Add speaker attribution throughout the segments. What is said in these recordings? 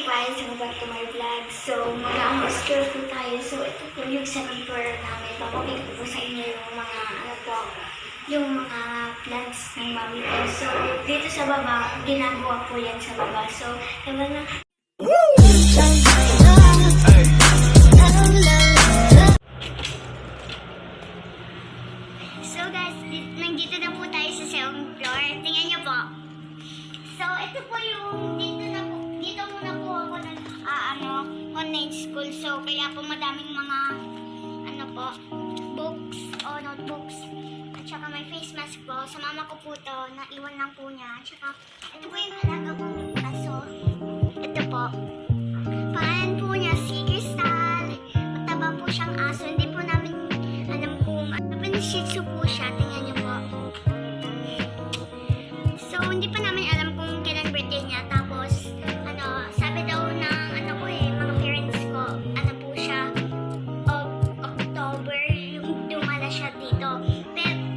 Speaker 1: guys, welcome back to my vlog. So, mag-unboxing po tayo. So, ito po yung second floor namin. Papakita ko po sa inyo yung mga, yung mga plants ng mami ko. So, dito sa baba, ginagawa po yan sa baba. So, diba na? So guys, nandito na po tayo sa second floor. Tingnan niyo po. So, ito po yung dito muna po ako online school. So, kaya po madaming mga books o notebooks. At saka may face mask po. Sa mama ko po to, naiwan lang po niya. At saka, ito po yung halaga kong aso. Ito po. Pangalan po niya si Crystal. Mataba po siyang aso. Hindi po namin alam kung Shih Tzu po siya. Tingnan niyo po. So, hindi pa namin alam kung kailan birthday niya. Tapos, sabi daw ng mga parents ko, po siya, October, yung dumala siya dito.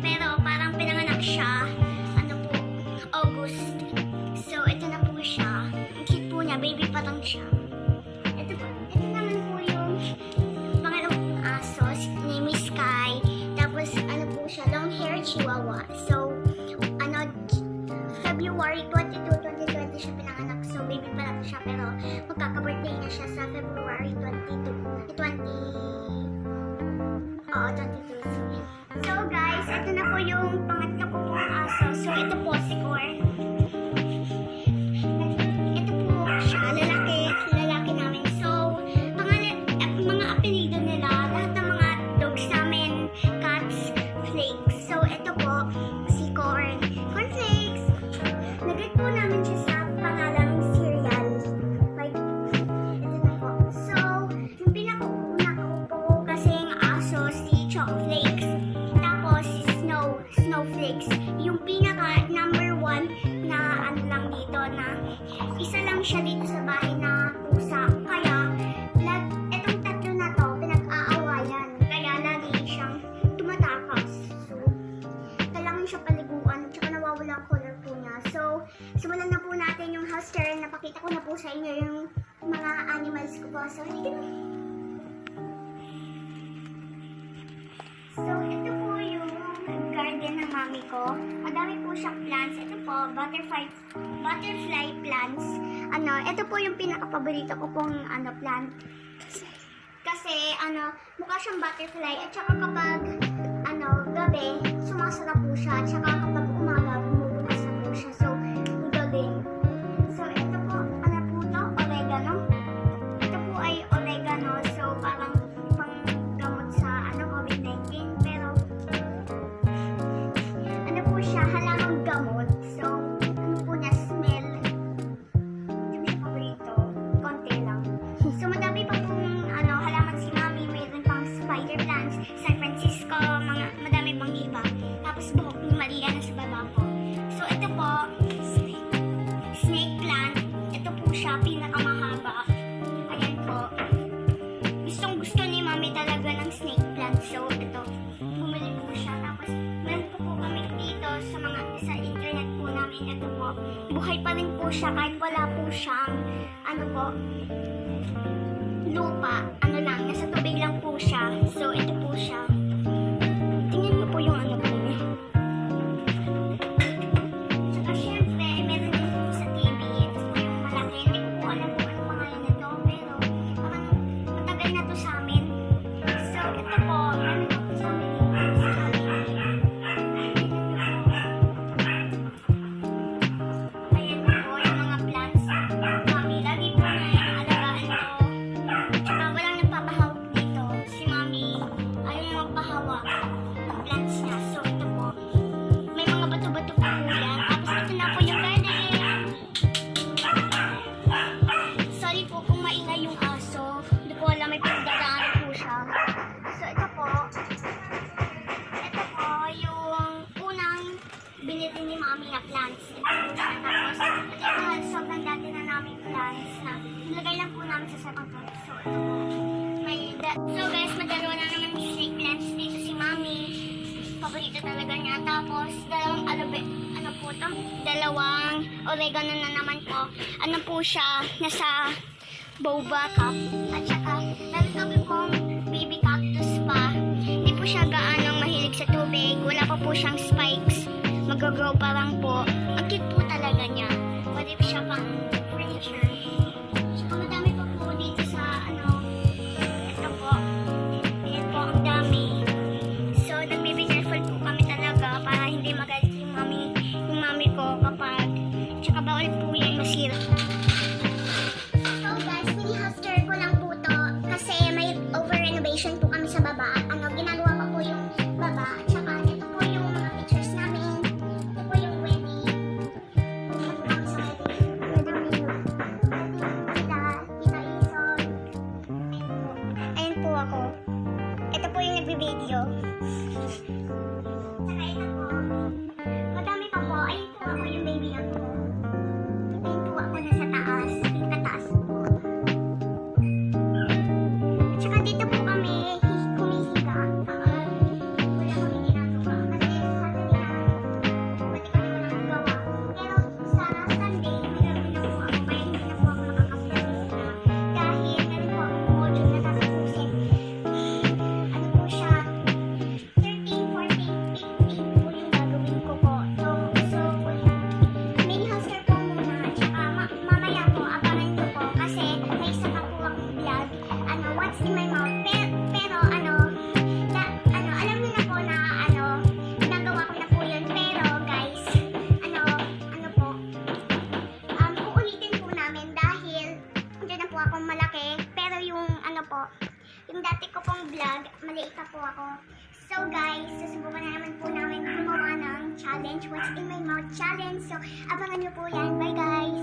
Speaker 1: Pero parang pinanganak siya, August. So, ito na po siya. Ang cute po niya, baby pa lang siya. Ito naman po yung pangalawang aso, name is Sky. Tapos, po siya, long hair chihuahua. So, February 22, 2020 siya pinanganak. So, baby pa lang siya. Pero, magkaka-birthday na siya sa February 22. So, guys, ito na po yung pangatlo ko pong aso. So, ito po si Corn. Ito po siya, lalaki namin. So, mga apelido nila, lahat ng mga dogs namin, cats, flakes. So, ito po, si Corn. Cornflakes! Nagay po namin siya sa pangalang cereal. Ito na po. So, yung pinakauna ko po kasing aso, si Chocoflakes. Tapos, si Snowflakes. Yung pinaka number 1 na lang dito na isa lang siya dito sa bahay na pusa. Kaya, etong tatlo na to, pinag-aawayan. Kaya, lagi siyang tumatakas. So, kailangan siya paliguan. Tsaka nawawala ang color po niya. So, simulan na po natin yung house tour. Napakita ko na po sa inyo yung mga animals ko po. So, ito po yung garden ng mami ko. Madami po siyang plants. Ito po, butterfly plants. Ito po yung pinaka-paborito ko pong plant. Kasi, mukha siyang butterfly. At saka kapag, gabi, sumasarap po siya. At saka kapag umaga, bumubukas na po siya. So, galing. So, ito po, oregano. Ito po ay oregano. So, parang panggamot sa, COVID-19. Pero, po siya, halagang gamot. So, po niya, smell. Hindi siya paborito. Konti lang. So, madami pa pong, halaman si mami. Mayroon pang spider plants, San Francisco, madami pang iba. Tapos, buhok ni Maria na sa baba ko. So, ito po, snake plant. Ito po siya, pinakamahaba. Ayan po. Gustong-gusto ni mami talaga ng snake plant. So, ito, bumili po siya. Tapos, meron po kami dito sa internet po namin. Ito po, buhay pa rin po siya kahit wala po siyang, lupa. Nasa tubig lang po siya. So, ito po siya. Tingnan niyo po yung po niya. Saka, syempre, meron din po sa TV. Ito po yung malaki. Hindi ko po alam kung ano pangalan nito. Pero, parang matagal na to sa amin. So, ito po, meron po sa amin. Ayan po yung mga plants. Mami, lagi po na yung alagaan ko. Tsaka walang nagpapahawak dito. Si mami, ayaw magpahawak ng plants niya. So, ito po. May mga bato-bato po yan. Tapos, ito na po yung garden. Sorry po kung maingay yung aso. Hindi ko alam, may pagdadaan po siya. So, ito po. Ito po yung unang binili ni mami na plants. Ito po siya. Tapos, ito po, sobrang dati na namin plants na nilagay lang po namin sa second floor. So, ito po. So, guys, madalawa na naman snake plants dito si mami. Paborito talaga niya. Tapos, dalawang oregano na naman po. Po siya, nasa boba cup. At saka, meron kami pong baby cactus pa. Hindi po siya gaanong mahilig sa tubig. Wala pa po siyang spikes. Mag-grow pa lang po. Ang cute po talaga niya. Pwede po siya pang furniture. Saka madami pa po dito sa ito po. Ayan po, ang dami. So, nagbe-be-careful po kami talaga para hindi magalit yung mami ko kapag tsaka bawal po yan masira. So guys, mini-hoster ko lang po to kasi may over-renovation po kami sa baba. Ginagawa pa po yung baba. Tsaka ito po yung mga pictures namin. Ito po yung wedding. Pumunta po kami sa wedding. Tita Ison. Ayan po ako. Ito po yung nagbe-video. Tsaka ito po. Madami pa po. Ayun po ako yung baby ako. Ayun po ako nasa taas. Pinakataas po. At saka dito po kami humihiga. Wala kami ginagawa. Kasi sa Saturday pwede kami walang gawa. Pero sa Sunday, mayroon na po ako. Kaya hindi na po ako nakaka-vlog. Dahil meron po akong module na tatapusin. Ano po siya? 13, 14, 15 po yung gagawin ko po. So po yung mini-hoster po muna. Tsaka mamaya po, abangan ko po. Kasi may isa pa po akong vlog. What's in my mouth. Pero alam niyo na po na nagawa ko na po yun. Pero guys, po, uulitin po namin dahil hindi na po ako malaki. Pero yung yung dati ko pong vlog, maliit pa po ako. So guys, susubukan na naman po namin gumawa ng challenge, What's in my mouth challenge. So abangan niyo po yan. Bye guys!